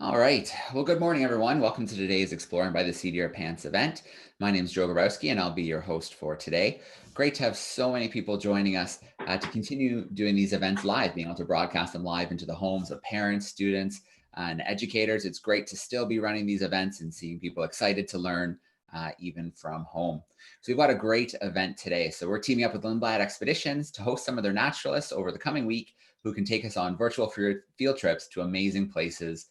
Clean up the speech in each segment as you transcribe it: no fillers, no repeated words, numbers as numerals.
All right. Well, good morning, everyone. Welcome to today's Exploring by the Seat of Your Pants event. My name is Joe Grabowski, and I'll be your host for today. Great to have so many people joining us to continue doing these events live, being able to broadcast them live into the homes of parents, students, and educators. It's great to still be running these events and seeing people excited to learn even from home. So we've got a great event today. So we're teaming up with Lindblad Expeditions to host some of their naturalists over the coming week who can take us on virtual field trips to amazing places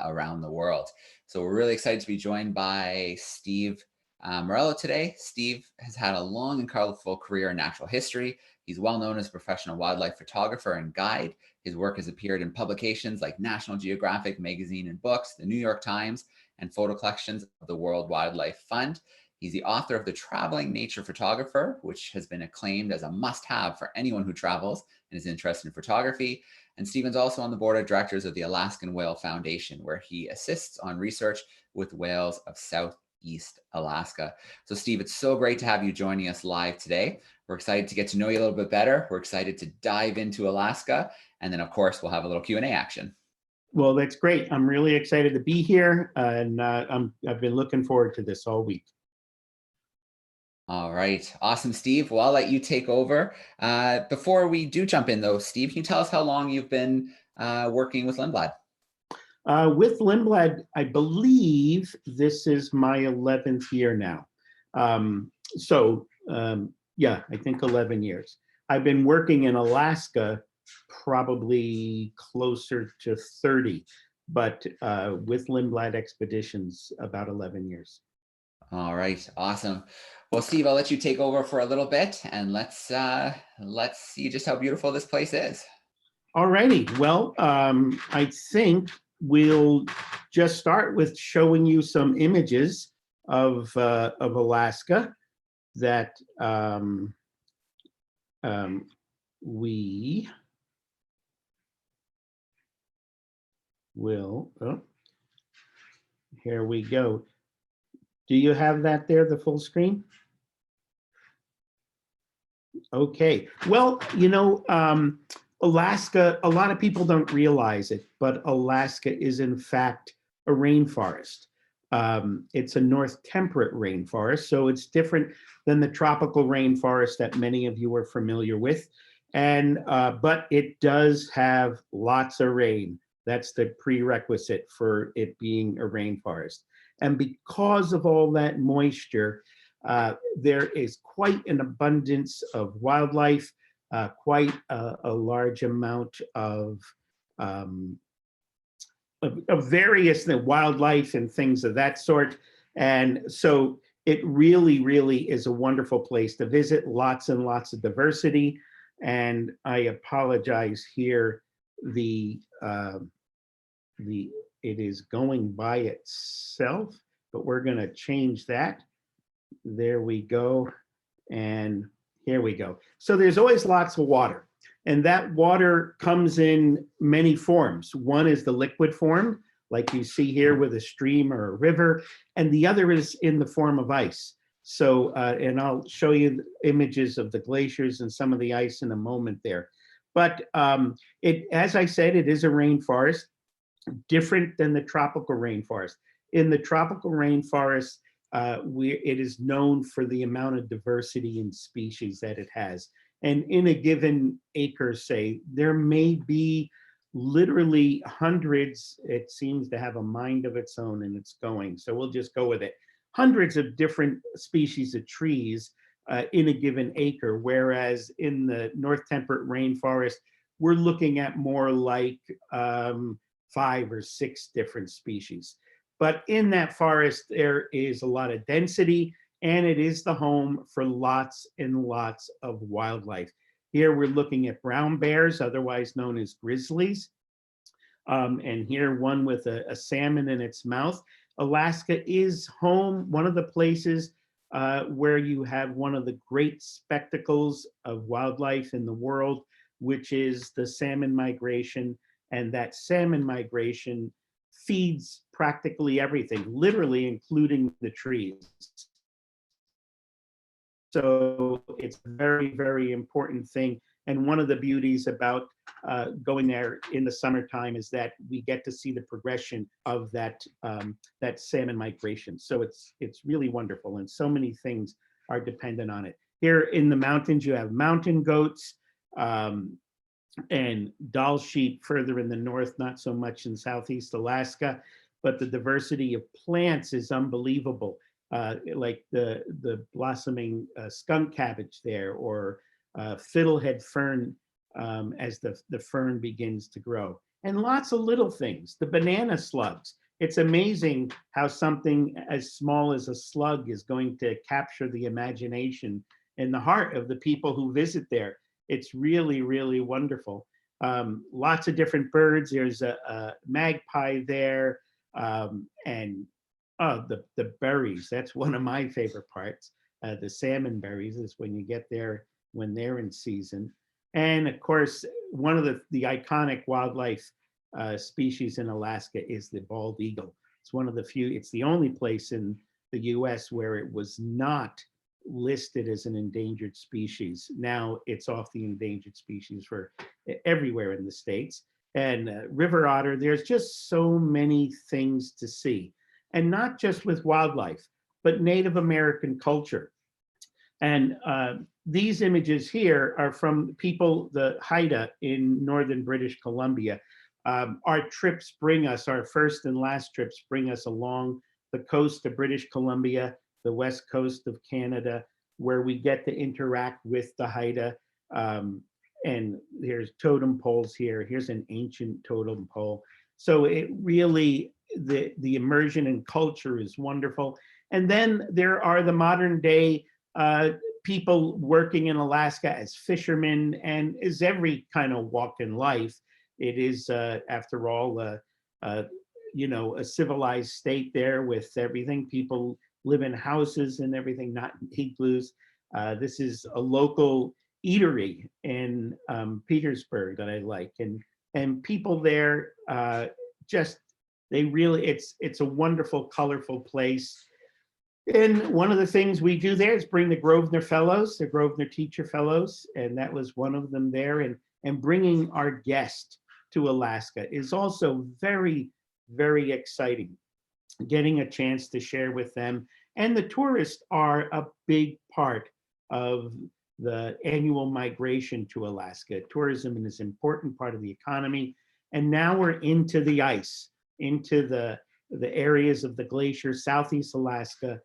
around the world. So we're really excited to be joined by Steve Morello today. Steve has had a long and colorful career in natural history. He's well known as a professional wildlife photographer and guide. His work has appeared in publications like National Geographic magazine and books, the New York Times, and photo collections of the World Wildlife Fund. He's the author of The Traveling Nature Photographer, which has been acclaimed as a must-have for anyone who travels and is interested in photography. And Stephen's also on the board of directors of the Alaskan Whale Foundation, where he assists on research with whales of Southeast Alaska. So Steve, it's so great to have you joining us live today. We're excited to get to know you a little bit better. We're excited to dive into Alaska. And then of course, we'll have a little Q&A action. Well, that's great. I'm really excited to be here, and I've been looking forward to this all week. All right. Awesome, Steve. Well, I'll let you take over. Before we do jump in, though, Steve, can you tell us how long you've been working with Lindblad? With Lindblad, I believe this is my 11th year now. Yeah, I think 11 years. I've been working in Alaska probably closer to 30, but with Lindblad Expeditions, about 11 years. All right, awesome. Well, Steve, I'll let you take over for a little bit, and let's see just how beautiful this place is. All righty. Well, I think we'll just start with showing you some images of Alaska that we will. Oh, here we go. Do you have that there, the full screen? Okay. Well, you know, Alaska, a lot of people don't realize it, but Alaska is in fact a rainforest. It's a north temperate rainforest, so it's different than the tropical rainforest that many of you are familiar with. And but it does have lots of rain. That's the prerequisite for it being a rainforest. And because of all that moisture, there is quite an abundance of wildlife, quite a large amount of various wildlife and things of that sort. And so it really, really is a wonderful place to visit, lots and lots of diversity. And I apologize here, it is going by itself, but we're going to change that. There we go. And here we go. So there's always lots of water, and that water comes in many forms. One is the liquid form, like you see here with a stream or a river, and the other is in the form of ice. So, and I'll show you images of the glaciers and some of the ice in a moment there. But as I said, it is a rainforest, different than the tropical rainforest. In the tropical rainforest, it is known for the amount of diversity in species that it has. And in a given acre, say, there may be literally hundreds. It seems to have a mind of its own, and it's going. So we'll just go with it. Hundreds of different species of trees in a given acre, whereas in the north temperate rainforest, we're looking at more like 5 or 6 different species. But in that forest, there is a lot of density, and it is the home for lots and lots of wildlife. Here we're looking at brown bears, otherwise known as grizzlies. And here one with a salmon in its mouth. Alaska is home, one of the places where you have one of the great spectacles of wildlife in the world, which is the salmon migration. And that salmon migration feeds practically everything, literally including the trees. So it's a very, very important thing. And one of the beauties about going there in the summertime is that we get to see the progression of that that salmon migration. So it's really wonderful, and so many things are dependent on it. Here in the mountains, you have mountain goats and Dall sheep further in the north, not so much in Southeast Alaska, but the diversity of plants is unbelievable. Like the blossoming skunk cabbage there, or fiddlehead fern as the fern begins to grow. And lots of little things, the banana slugs. It's amazing how something as small as a slug is going to capture the imagination and the heart of the people who visit there. It's really, really wonderful. Lots of different birds. There's a magpie there, and oh, the berries. That's one of my favorite parts. The salmon berries is when you get there when they're in season. And of course, one of the iconic wildlife species in Alaska is the bald eagle. It's one of the few, it's the only place in the US where it was not listed as an endangered species. Now it's off the endangered species for everywhere in the States. And river otter, there's just so many things to see. And not just with wildlife, but Native American culture. And these images here are from people, the Haida in northern British Columbia. Our trips bring us, our first and last trips bring us along the coast of British Columbia, the west coast of Canada, where we get to interact with the Haida. And there's totem poles here. Here's an ancient totem pole. So it really, the immersion in culture is wonderful. And then there are the modern day people working in Alaska as fishermen, and is every kind of walk in life. It is, after all, you know, a civilized state there with everything. People live in houses and everything, not igloos. This is a local eatery in Petersburg that I like, and people there just, they really, it's a wonderful, colorful place. And one of the things we do there is bring the Grosvenor Fellows, the Grosvenor Teacher Fellows, and that was one of them there. And bringing our guest to Alaska is also very, very exciting. Getting a chance to share with them. And the tourists are a big part of the annual migration to Alaska. Tourism is an important part of the economy. And now we're into the ice, into the areas of the glacier, Southeast Alaska,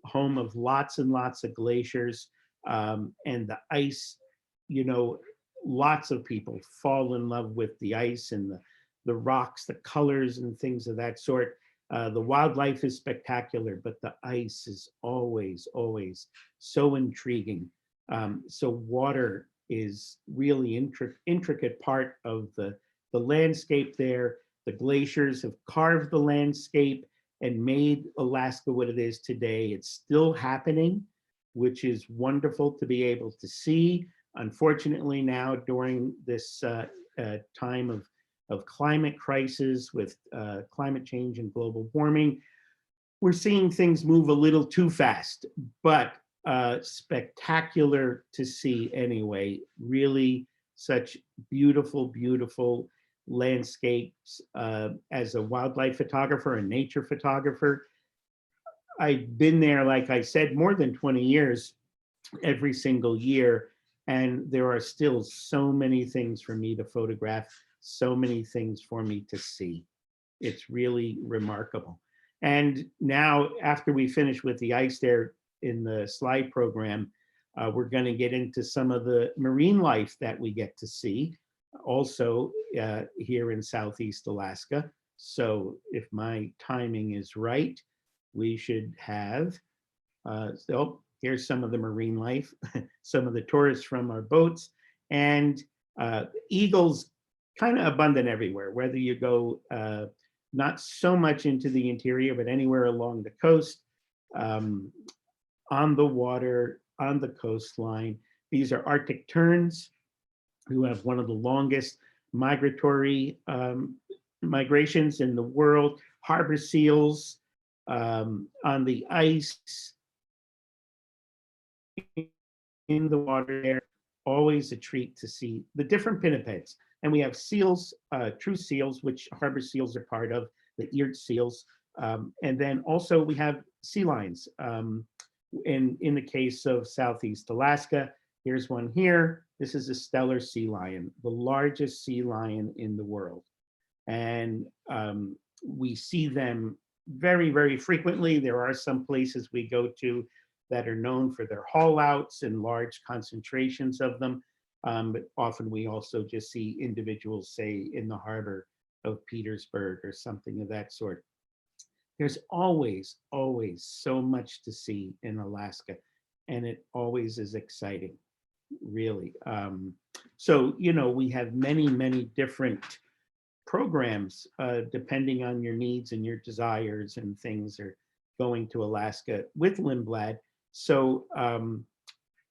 home of lots and lots of glaciers, and the ice, you know, lots of people fall in love with the ice and the rocks, the colors and things of that sort. The wildlife is spectacular, but the ice is always, always so intriguing. So water is really intricate part of the landscape there. The glaciers have carved the landscape and made Alaska what it is today. It's still happening, which is wonderful to be able to see. Unfortunately now, during this time of climate crisis with climate change and global warming, we're seeing things move a little too fast, but spectacular to see anyway. Really such beautiful, beautiful landscapes. As a wildlife photographer and nature photographer, I've been there, like I said, more than 20 years, every single year. And there are still so many things for me to photograph, so many things for me to see. It's really remarkable. And now, after we finish with the ice there in the slide program, we're going to get into some of the marine life that we get to see also here in Southeast Alaska. So if my timing is right, we should have, so here's some of the marine life, some of the tourists from our boats, and eagles kind of abundant everywhere, whether you go not so much into the interior, but anywhere along the coast, on the water, on the coastline. These are Arctic terns, who have one of the longest migratory migrations in the world. Harbor seals on the ice, in the water there. always a treat to see the different pinnipeds. And we have seals, true seals, which harbor seals are part of, the eared seals. And then also we have sea lions. In the case of Southeast Alaska, here's one here. This is a stellar sea lion, the largest sea lion in the world. And we see them very, very frequently. There are some places we go to that are known for their haul outs and large concentrations of them. But often we also just see individuals, say, in the harbor of Petersburg or something of that sort. There's always, always so much to see in Alaska, and it always is exciting, really. So, we have many, many different programs depending on your needs and your desires and things are going to Alaska with Lindblad. So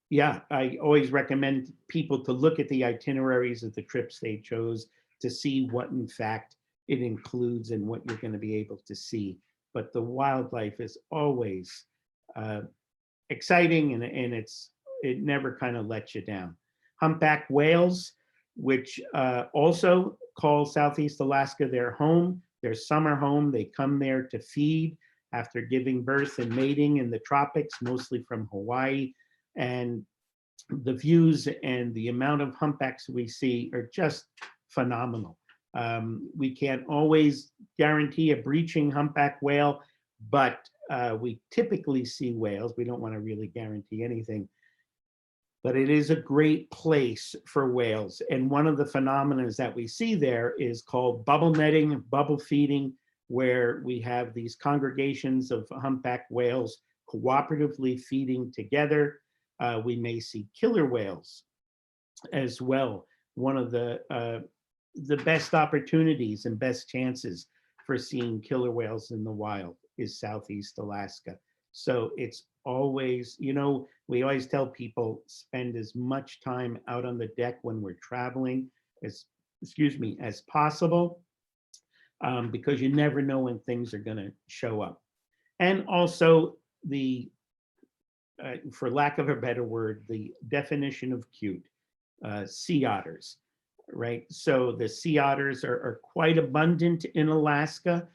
yeah, I always recommend people to look at the itineraries of the trips they chose to see what in fact it includes and what you're going to be able to see. But the wildlife is always exciting, and it never kind of lets you down. Humpback whales, which also call Southeast Alaska their home, their summer home. They come there to feed after giving birth and mating in the tropics, mostly from Hawaii. And the views and the amount of humpbacks we see are just phenomenal. We can't always guarantee a breaching humpback whale, but we typically see whales. We don't want to really guarantee anything, but it is a great place for whales. And one of the phenomena that we see there is called bubble netting, bubble feeding, where we have these congregations of humpback whales cooperatively feeding together. We may see killer whales as well. One of the best opportunities and best chances for seeing killer whales in the wild is Southeast Alaska. So it's always, we always tell people spend as much time out on the deck when we're traveling as possible, because you never know when things are going to show up. And also for lack of a better word, the definition of cute, sea otters, right? So the sea otters are quite abundant in Alaska.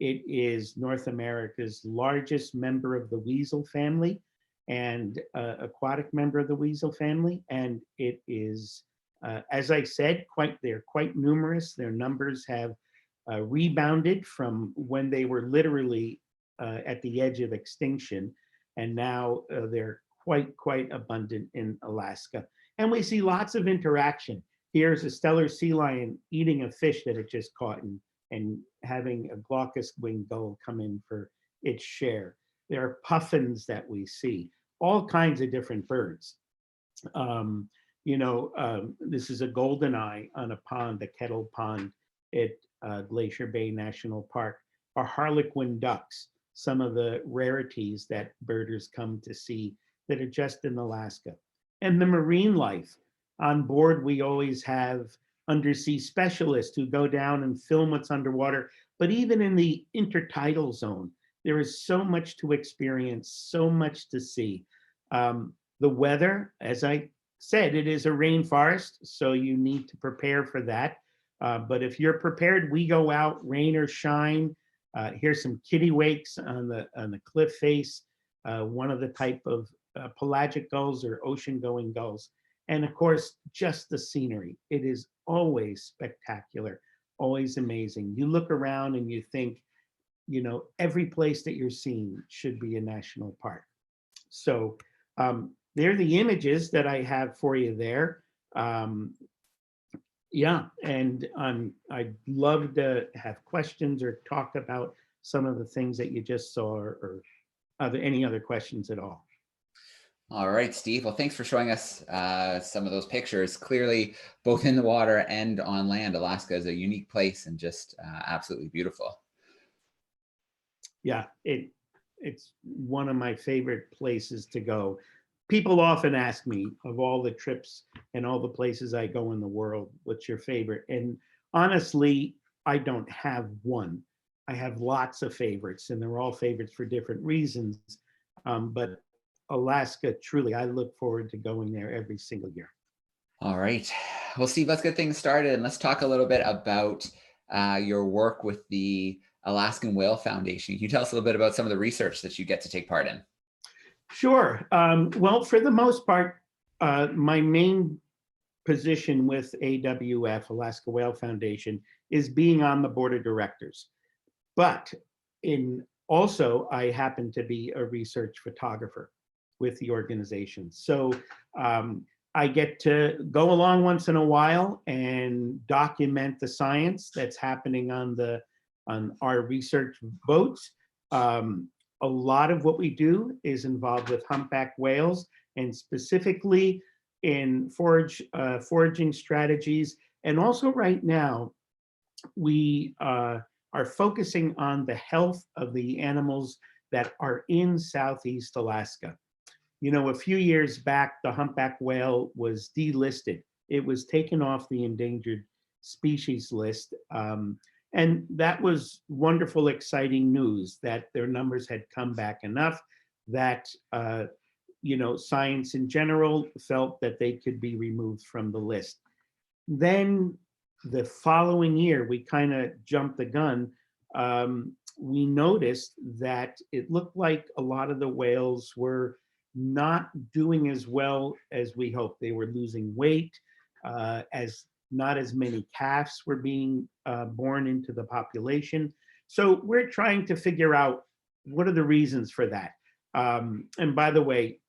It is North America's largest member of the weasel family and aquatic member of the weasel family. And it is, as I said, they're quite numerous. Their numbers have rebounded from when they were literally at the edge of extinction. And now they're quite abundant in Alaska. And we see lots of interaction. Here's a stellar sea lion eating a fish that it just caught and having a glaucous-winged gull come in for its share. There are puffins that we see, all kinds of different birds. This is a goldeneye on a pond, the Kettle Pond at Glacier Bay National Park, or harlequin ducks, some of the rarities that birders come to see that are just in Alaska. And the marine life. On board, we always have undersea specialists who go down and film what's underwater. But even in the intertidal zone, there is so much to experience, so much to see. The weather, as I said, it is a rainforest, so you need to prepare for that. But if you're prepared, we go out, rain or shine. Here's some kittiwakes on the cliff face, one of the type of pelagic gulls or ocean-going gulls. And of course, just the scenery. It is always spectacular, always amazing. You look around and you think, every place that you're seeing should be a national park. So they're the images that I have for you there. Yeah, and I'd love to have questions or talk about some of the things that you just saw, or any other questions at all. All right, Steve. Well, thanks for showing us some of those pictures. Clearly, both in the water and on land, Alaska is a unique place and just absolutely beautiful. Yeah, it's one of my favorite places to go. People often ask me, of all the trips and all the places I go in the world, what's your favorite? And honestly, I don't have one. I have lots of favorites, and they're all favorites for different reasons. But Alaska, truly, I look forward to going there every single year. All right. Well, Steve, let's get things started and let's talk a little bit about your work with the Alaskan Whale Foundation. Can you tell us a little bit about some of the research that you get to take part in? Sure. Well, for the most part, my main position with AWF, Alaska Whale Foundation, is being on the board of directors. But also, I happen to be a research photographer with the organization. So I get to go along once in a while and document the science that's happening on our research boats. A lot of what we do is involved with humpback whales, and specifically in foraging strategies. And also right now, we are focusing on the health of the animals that are in Southeast Alaska. You know, a few years back, the humpback whale was delisted. It was taken off the endangered species list. And that was wonderful, exciting news that their numbers had come back enough that, you know, science in general felt that they could be removed from the list. Then the following year, we kind of jumped the gun. We noticed that it looked like a lot of the whales were not doing as well as we hoped. They were losing weight, as not as many calves were being born into the population. So we're trying to figure out what are the reasons for that. And by the way,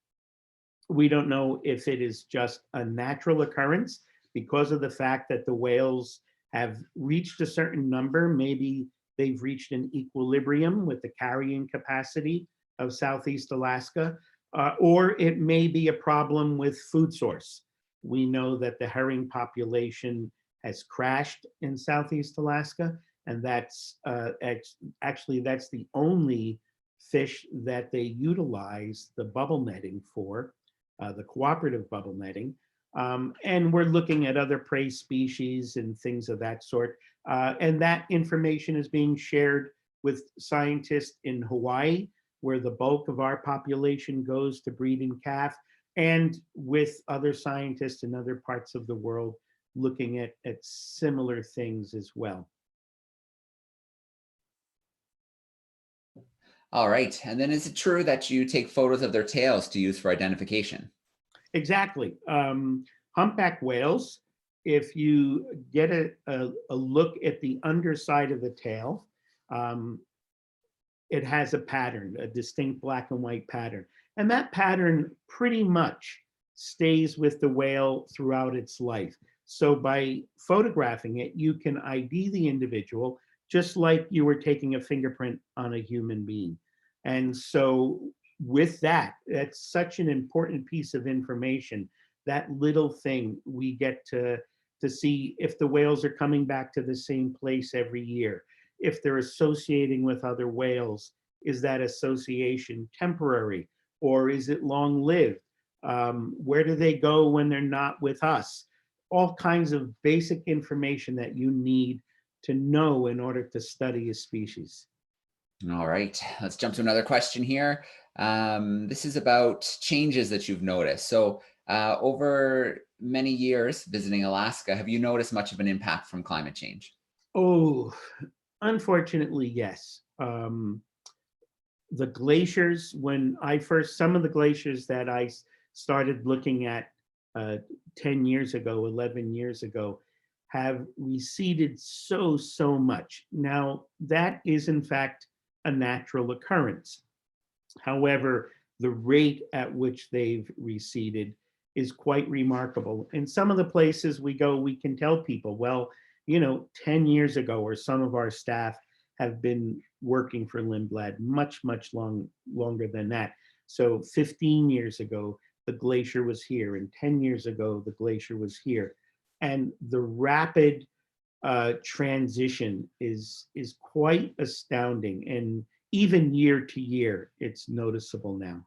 we don't know if it is just a natural occurrence because of the fact that the whales have reached a certain number. Maybe they've reached an equilibrium with the carrying capacity of Southeast Alaska, or it may be a problem with food source. We know that the herring population has crashed in Southeast Alaska, and that's actually that's the only fish that they utilize the bubble netting for, the cooperative bubble netting. And we're looking at other prey species and things of that sort. And that information is being shared with scientists in Hawaii, where the bulk of our population goes to breeding calf, and with other scientists in other parts of the world looking at similar things as well. All right. And then is it true that you take photos of their tails to use for identification? Exactly. Humpback whales, if you get a look at the underside of the tail, it has a pattern, a distinct black and white pattern. And that pattern pretty much stays with the whale throughout its life. So by photographing it, you can ID the individual just like you were taking a fingerprint on a human being. And so with that, that's such an important piece of information. That little thing, we get to see if the whales are coming back to the same place every year, if they're associating with other whales. Is that association temporary or is it long-lived? Where do they go when they're not with us? All kinds of basic information that you need to know in order to study a species. All right, let's jump to another question here. This is about changes that you've noticed. So over many years visiting Alaska, have you noticed much of an impact from climate change? Oh, unfortunately, yes. The glaciers, some of the glaciers that I started looking at 10 years ago, 11 years ago, have receded so much. Now, that is in fact a natural occurrence. However, the rate at which they've receded is quite remarkable. In some of the places we go, we can tell people, well, you know, 10 years ago, or some of our staff have been working for Lindblad much longer than that. So 15 years ago, the glacier was here, and 10 years ago, the glacier was here. And the rapid transition is quite astounding. And even year to year, it's noticeable now.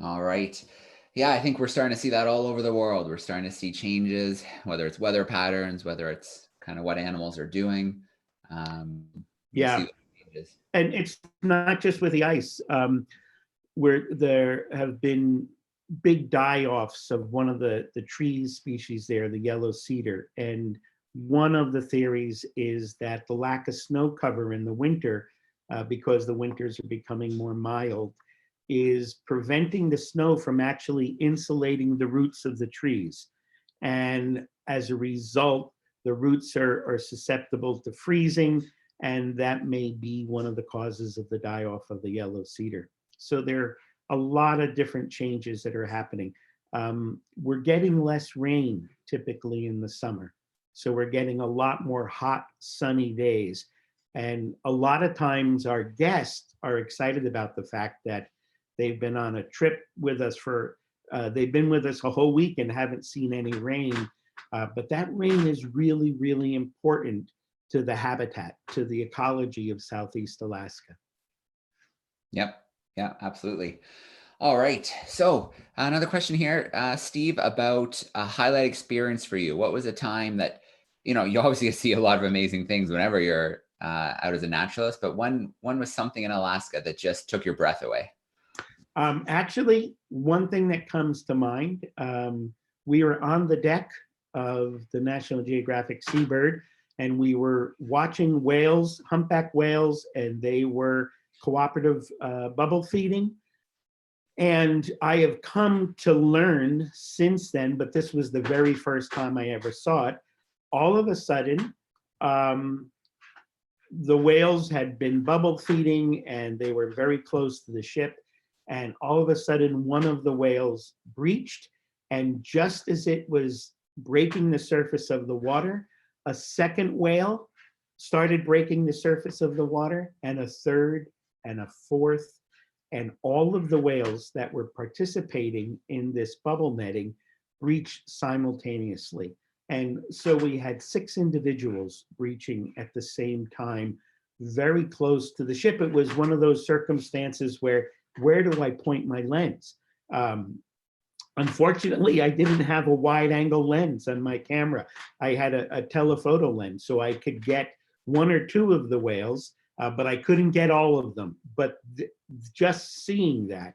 All right. Yeah, I think we're starting to see that all over the world. We're starting to see changes, whether it's weather patterns, whether it's kind of what animals are doing. We Yeah. see changes. and it's not just with the ice. Where there have been big die-offs of one of the tree species there, the yellow cedar. And one of the theories is that the lack of snow cover in the winter, because the winters are becoming more mild, is preventing the snow from actually insulating the roots of the trees. And as a result, the roots are susceptible to freezing, and that may be one of the causes of the die-off of the yellow cedar. So there are a lot of different changes that are happening. We're getting less rain typically in the summer. So we're getting a lot more hot, sunny days. And a lot of times our guests are excited about the fact that they've been on a trip with us they've been with us a whole week and haven't seen any rain. But that rain is really, really important to the habitat, to the ecology of Southeast Alaska. Yep. Yeah, absolutely. All right. So another question here, Steve, about a highlight experience for you. What was a time that, you obviously see a lot of amazing things whenever you're out as a naturalist, but when was something in Alaska that just took your breath away? Actually, one thing that comes to mind, we were on the deck of the National Geographic Seabird, and we were watching whales, humpback whales, and they were cooperative bubble feeding. And I have come to learn since then, but this was the very first time I ever saw it. All of a sudden, the whales had been bubble feeding and they were very close to the ship. And all of a sudden, one of the whales breached. And just as it was breaking the surface of the water, a second whale started breaking the surface of the water, and a third and a fourth. And all of the whales that were participating in this bubble netting breached simultaneously. And so we had 6 individuals breaching at the same time, very close to the ship. It was one of those circumstances where do I point my lens? Unfortunately, I didn't have a wide angle lens on my camera. I had a telephoto lens, so I could get 1 or 2 of the whales, but I couldn't get all of them. But just seeing that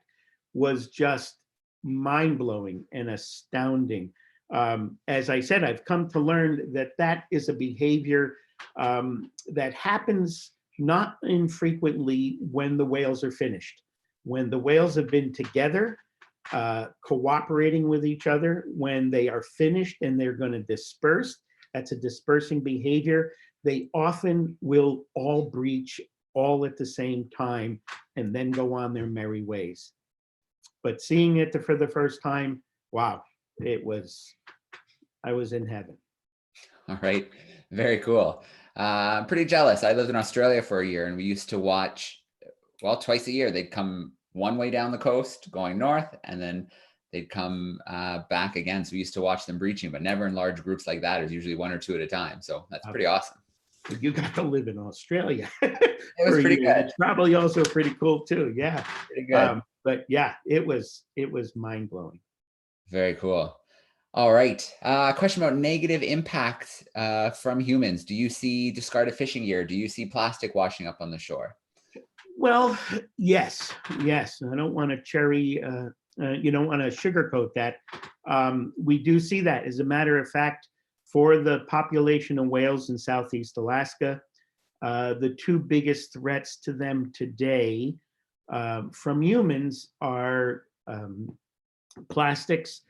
was just mind-blowing and astounding. As I said, I've come to learn that that is a behavior that happens not infrequently when the whales are finished. When the whales have been together, cooperating with each other, when they are finished and they're going to disperse, that's a dispersing behavior. They often will all breach all at the same time and then go on their merry ways. But seeing it for the first time, wow, I was in heaven. All right. Very cool. I'm pretty jealous. I lived in Australia for a year and we used to watch, well, twice a year. They'd come one way down the coast going north, and then they'd come back again. So we used to watch them breaching, but never in large groups like that. It was usually 1 or 2 at a time. So that's pretty awesome. You got to live in Australia. It was pretty good. It's probably also pretty cool too. Yeah. Pretty good. But yeah, it was mind blowing. Very cool. All right. Question about negative impact from humans. Do you see discarded fishing gear? Do you see plastic washing up on the shore? Well, yes. I don't want to you don't want to sugarcoat that. We do see that. As a matter of fact, for the population of whales in Southeast Alaska, the 2 biggest threats to them today from humans are plastics,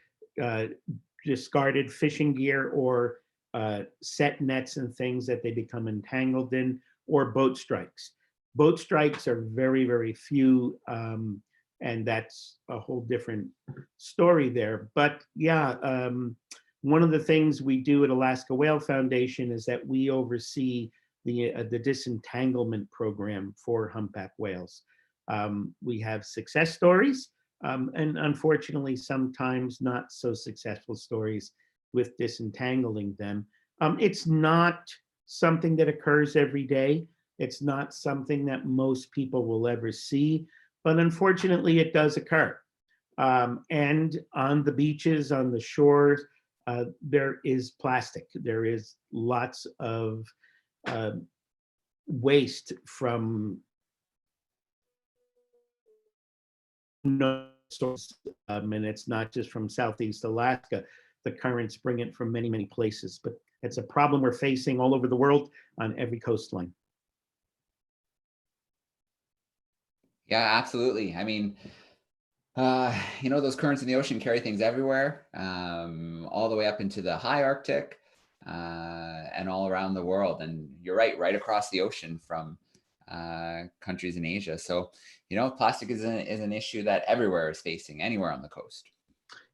discarded fishing gear, or set nets and things that they become entangled in, or boat strikes. Boat strikes are very, very few, and that's a whole different story there. But yeah, one of the things we do at Alaska Whale Foundation is that we oversee the disentanglement program for humpback whales. We have success stories, and unfortunately, sometimes not so successful stories with disentangling them. It's not something that occurs every day. It's not something that most people will ever see, but unfortunately, it does occur. And on the beaches, on the shores, there is plastic. There is lots of waste from no source, and it's not just from Southeast Alaska. The currents bring it from many, many places, but it's a problem we're facing all over the world on every coastline. Yeah, absolutely. I mean, those currents in the ocean carry things everywhere, all the way up into the high Arctic, and all around the world. And you're right across the ocean from countries in Asia. So, plastic is an issue that everywhere is facing, anywhere on the coast.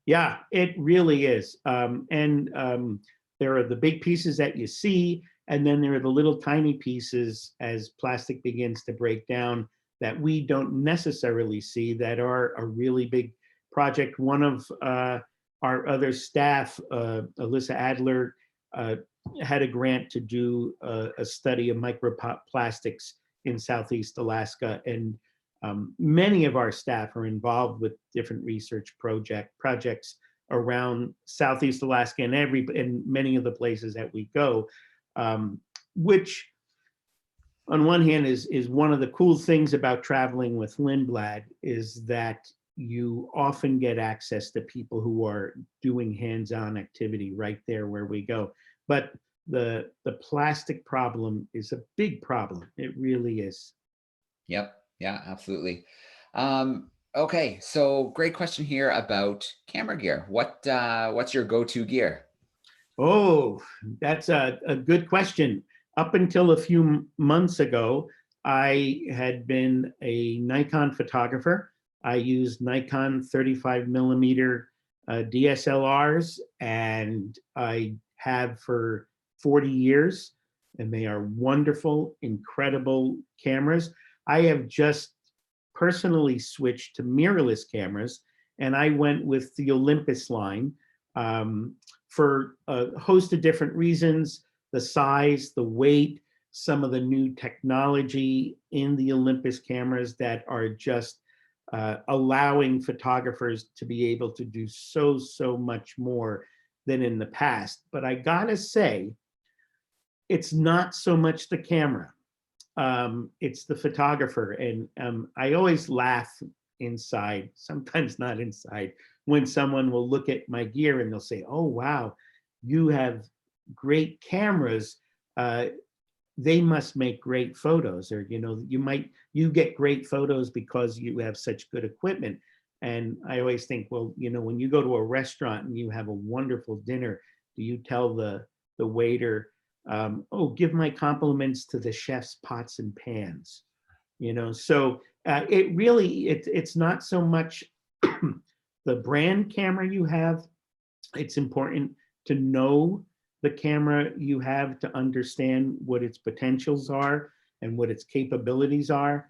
Yeah, it really is. There are the big pieces that you see, and then there are the little tiny pieces as plastic begins to break down that we don't necessarily see that are a really big project. One of our other staff, Alyssa Adler, had a grant to do a study of microplastics in Southeast Alaska, and many of our staff are involved with different research projects around Southeast Alaska and many of the places that we go, which on one hand is one of the cool things about traveling with Lindblad, is that you often get access to people who are doing hands-on activity right there where we go. But the plastic problem is a big problem. It really is. Yep. Yeah, absolutely. Okay, so great question here about camera gear. What's your go-to gear? Oh, that's a good question. Up until a few months ago, I had been a Nikon photographer. I used Nikon 35 millimeter DSLRs, and I have for 40 years, and they are wonderful, incredible cameras. I have just personally switched to mirrorless cameras, and I went with the Olympus line for a host of different reasons: the size, the weight, some of the new technology in the Olympus cameras that are just allowing photographers to be able to do so much more than in the past. But I gotta say, it's not so much the camera. It's the photographer. And I always laugh inside, sometimes not inside, when someone will look at my gear and they'll say, "Oh, wow, you have great cameras. They must make great photos," or, you get great photos because you have such good equipment. And I always think, well, when you go to a restaurant and you have a wonderful dinner, do you tell the waiter, "Oh, give my compliments to the chef's pots and pans"? So it's not so much the brand camera you have. It's important to know the camera you have to understand what its potentials are and what its capabilities are.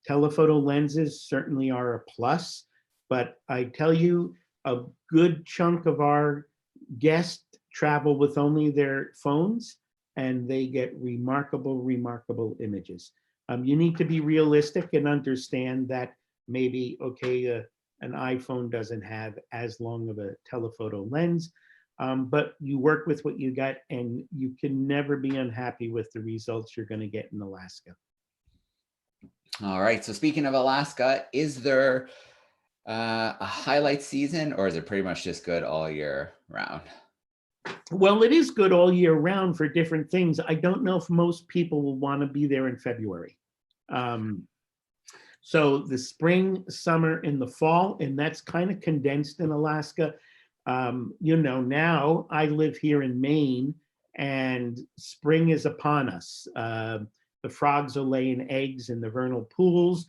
Telephoto lenses certainly are a plus, but I tell you, a good chunk of our guests travel with only their phones, and they get remarkable images. You need to be realistic and understand that maybe, okay, an iPhone doesn't have as long of a telephoto lens, but you work with what you got, and you can never be unhappy with the results you're going to get in Alaska. All right. So speaking of Alaska, is there a highlight season, or is it pretty much just good all year round? Well, it is good all year round for different things. I don't know if most people will want to be there in February. So the spring, summer, and the fall, and that's kind of condensed in Alaska. Now I live here in Maine, and spring is upon us. The frogs are laying eggs in the vernal pools.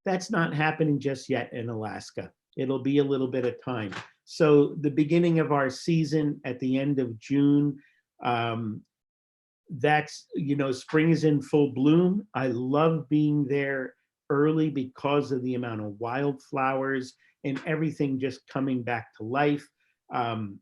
That's not happening just yet in Alaska. It'll be a little bit of time. So the beginning of our season at the end of June, that's, spring is in full bloom. I love being there early because of the amount of wildflowers and everything just coming back to life. And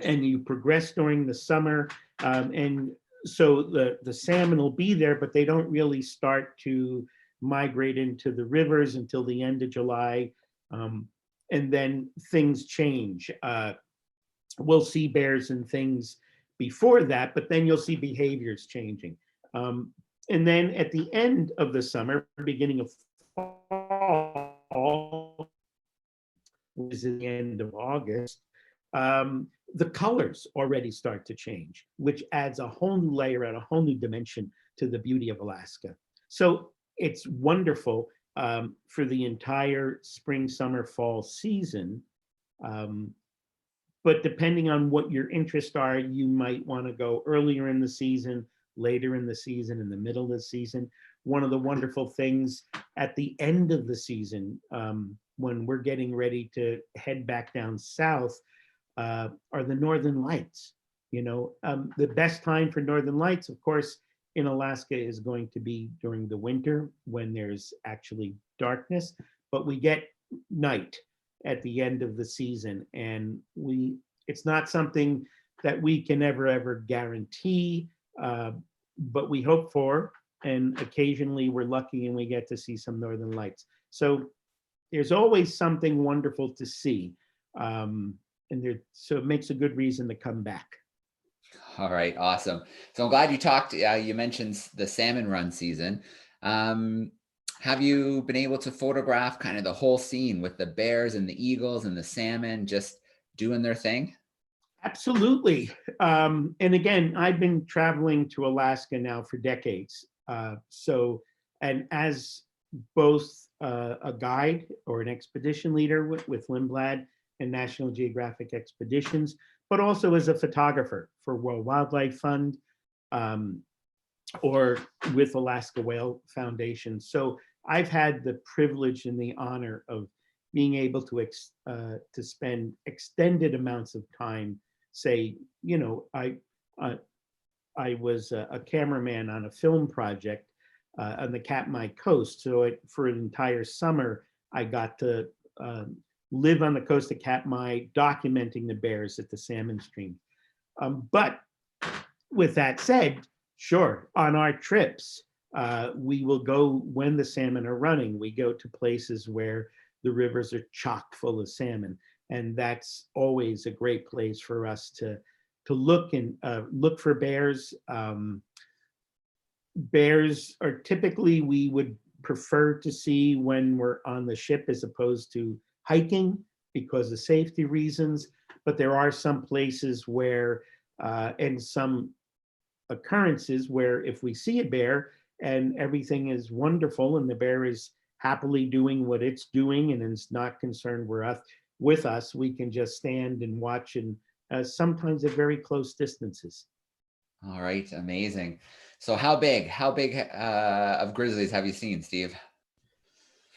you progress during the summer. And so the salmon will be there, but they don't really start to migrate into the rivers until the end of July. And then things change. We'll see bears and things before that, but then you'll see behaviors changing. And then at the end of the summer, beginning of fall, which is the end of August, the colors already start to change, which adds a whole new layer and a whole new dimension to the beauty of Alaska. So it's wonderful for the entire spring, summer, fall season. Um, but depending on what your interests are, you might want to go earlier in the season, later in the season, in the middle of the season. One of the wonderful things at the end of the season, when we're getting ready to head back down south, are the Northern Lights. The best time for Northern Lights, of course, in Alaska is going to be during the winter when there's actually darkness, but we get night at the end of the season, and it's not something that we can ever guarantee, but we hope for, and occasionally we're lucky and we get to see some Northern Lights. So there's always something wonderful to see, so it makes a good reason to come back. All right, awesome. So I'm glad you talked. You mentioned the salmon run season. Have you been able to photograph kind of the whole scene with the bears and the eagles and the salmon just doing their thing? Absolutely. And again, I've been traveling to Alaska now for decades. And as both a guide or an expedition leader with Lindblad and National Geographic Expeditions, but also as a photographer for World Wildlife Fund, or with Alaska Whale Foundation. So I've had the privilege and the honor of being able to spend extended amounts of time. Say, I was a cameraman on a film project on the Katmai coast. So for an entire summer, I got to live on the coast of Katmai, documenting the bears at the salmon stream. But with that said, sure, on our trips, we will go when the salmon are running. We go to places where the rivers are chock full of salmon, and that's always a great place for us to look and look for bears. Bears are typically, we would prefer to see when we're on the ship as opposed to hiking because of safety reasons. But there are some places where, and some occurrences where if we see a bear and everything is wonderful and the bear is happily doing what it's doing and is not concerned with us, we can just stand and watch, and sometimes at very close distances. All right, amazing. So how big of grizzlies have you seen, Steve?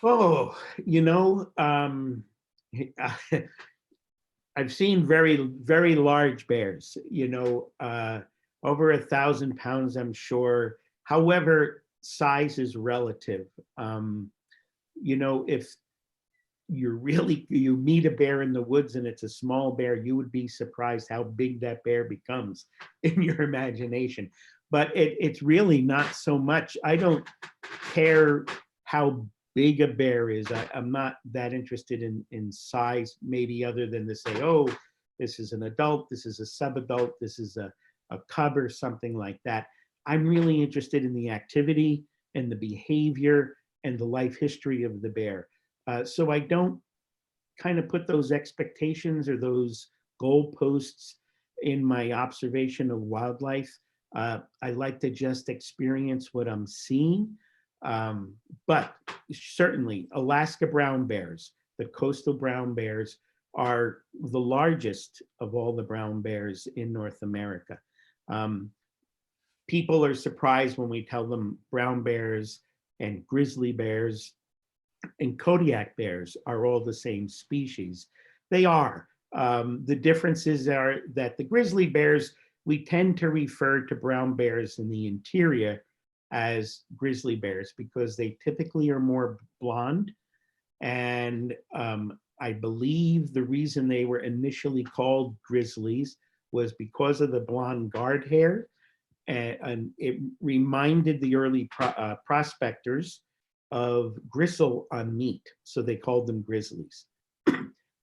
Oh, I've seen very large bears, over 1,000 pounds, I'm sure. However, size is relative. If you meet a bear in the woods and it's a small bear, you would be surprised how big that bear becomes in your imagination. But it's really not so much. I don't care how big a bear is. I'm not that interested in size, maybe other than to say, oh, this is an adult, this is a subadult, this is a cub or something like that. I'm really interested in the activity and the behavior and the life history of the bear. So I don't kind of put those expectations or those goalposts in my observation of wildlife. I like to just experience what I'm seeing. But certainly Alaska brown bears, the coastal brown bears, are the largest of all the brown bears in North America. People are surprised when we tell them brown bears and grizzly bears and Kodiak bears are all the same species. They are. The differences are that the grizzly bears, we tend to refer to brown bears in the interior as grizzly bears because they typically are more blonde. And I believe the reason they were initially called grizzlies was because of the blonde guard hair. And it reminded the early prospectors of gristle on meat, so they called them grizzlies.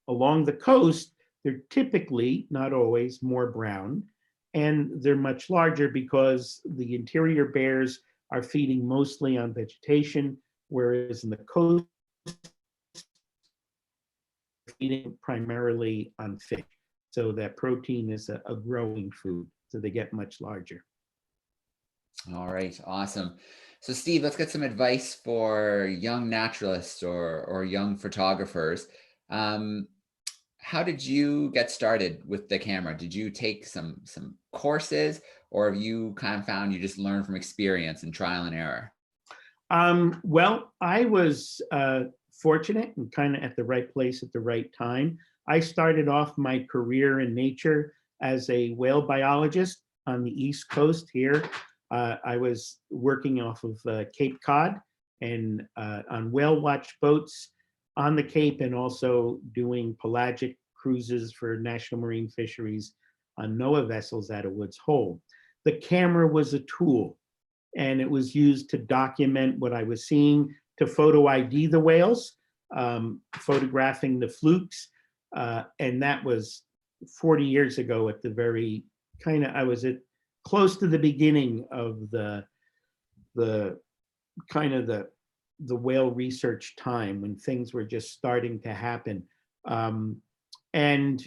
Along the coast, they're typically, not always, more brown, and they're much larger because the interior bears are feeding mostly on vegetation, whereas in the coast, feeding primarily on fish. So that protein is a growing food, so they get much larger. All right, awesome. So Steve, let's get some advice for young naturalists or young photographers. Um, how did you get started with the camera? Did you take some courses, or have you kind of found you just learn from experience and trial and error? Well, I was fortunate and kind of at the right place at the right time. I started off my career in nature as a whale biologist on the East Coast here. I was working off of Cape Cod and on whale watch boats on the Cape, and also doing pelagic cruises for National Marine Fisheries on NOAA vessels out of Woods Hole. The camera was a tool, and it was used to document what I was seeing, to photo ID the whales, photographing the flukes. And that was 40 years ago at the very I was at close to the beginning of the kind of the whale research time, when things were just starting to happen. And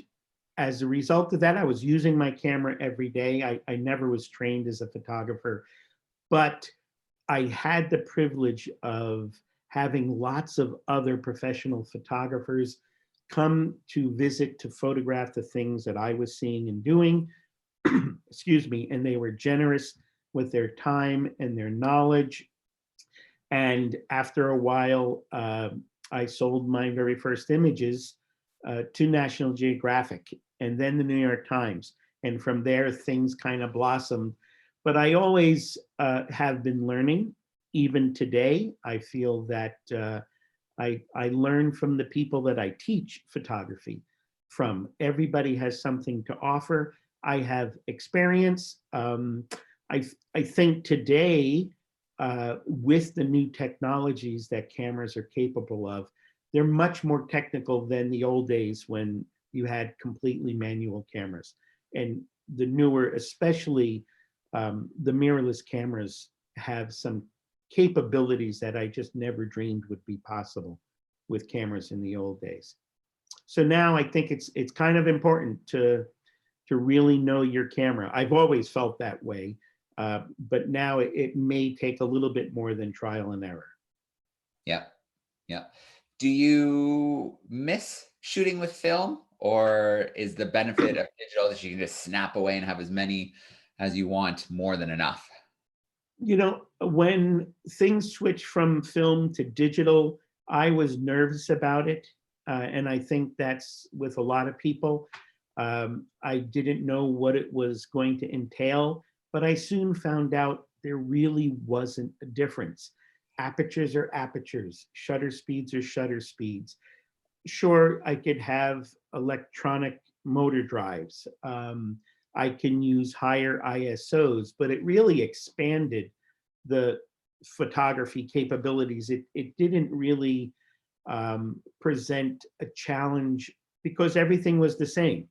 as a result of that, I was using my camera every day. I never was trained as a photographer, but I had the privilege of having lots of other professional photographers come to visit to photograph the things that I was seeing and doing. Excuse me. And they were generous with their time and their knowledge. And after a while, I sold my very first images to National Geographic and then the New York Times. And from there, things kind of blossomed. But I always have been learning. Even today, I feel that I learn from the people that I teach photography from. Everybody has something to offer. I have experience. I think today, with the new technologies that cameras are capable of, they're much more technical than the old days when you had completely manual cameras. And the newer, especially the mirrorless cameras, have some capabilities that I just never dreamed would be possible with cameras in the old days. So now I think it's kind of important to really know your camera. I've always felt that way, but now it may take a little bit more than trial and error. Yeah, yeah. Do you miss shooting with film, or is the benefit of digital that you can just snap away and have as many as you want more than enough? You know, when things switched from film to digital, I was nervous about it. And I think that's with a lot of people. I didn't know what it was going to entail, but I soon found out there really wasn't a difference. Apertures are apertures, shutter speeds are shutter speeds. Sure, I could have electronic motor drives. I can use higher ISOs, but it really expanded the photography capabilities. It didn't really present a challenge because everything was the same.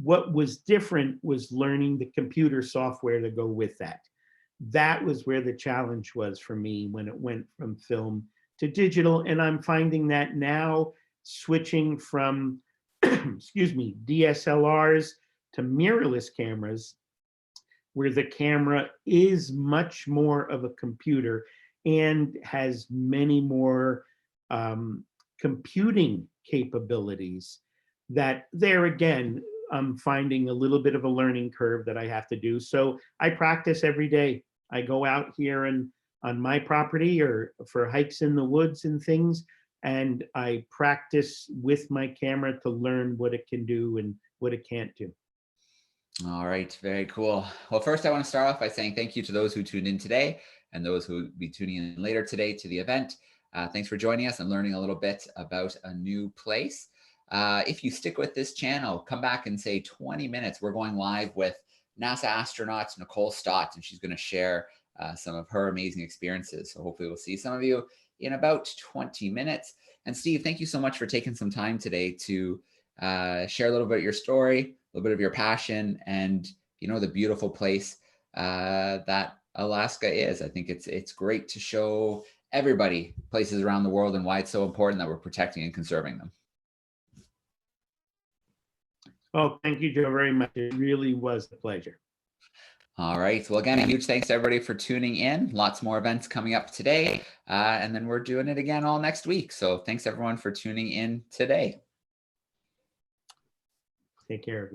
What was different was learning the computer software to go with that. That was where the challenge was for me when it went from film to digital. And I'm finding that now, switching from, excuse me, DSLRs to mirrorless cameras, where the camera is much more of a computer and has many more computing capabilities, that there again, I'm finding a little bit of a learning curve that I have to do. So I practice every day. I go out here and on my property or for hikes in the woods and things, and I practice with my camera to learn what it can do and what it can't do. All right, very cool. Well, first I want to start off by saying thank you to those who tuned in today and those who will be tuning in later today to the event. Thanks for joining us and learning a little bit about a new place. If you stick with this channel, come back in say 20 minutes. We're going live with NASA astronaut Nicole Stott, and she's going to share some of her amazing experiences. So hopefully we'll see some of you in about 20 minutes. And Steve, thank you so much for taking some time today to share a little bit of your story, a little bit of your passion, and the beautiful place that Alaska is. I think it's great to show everybody places around the world and why it's so important that we're protecting and conserving them. Oh, thank you, Joe, very much. It really was a pleasure. All right. Well, again, a huge thanks to everybody for tuning in. Lots more events coming up today. And then we're doing it again all next week. So thanks everyone for tuning in today. Take care, everyone.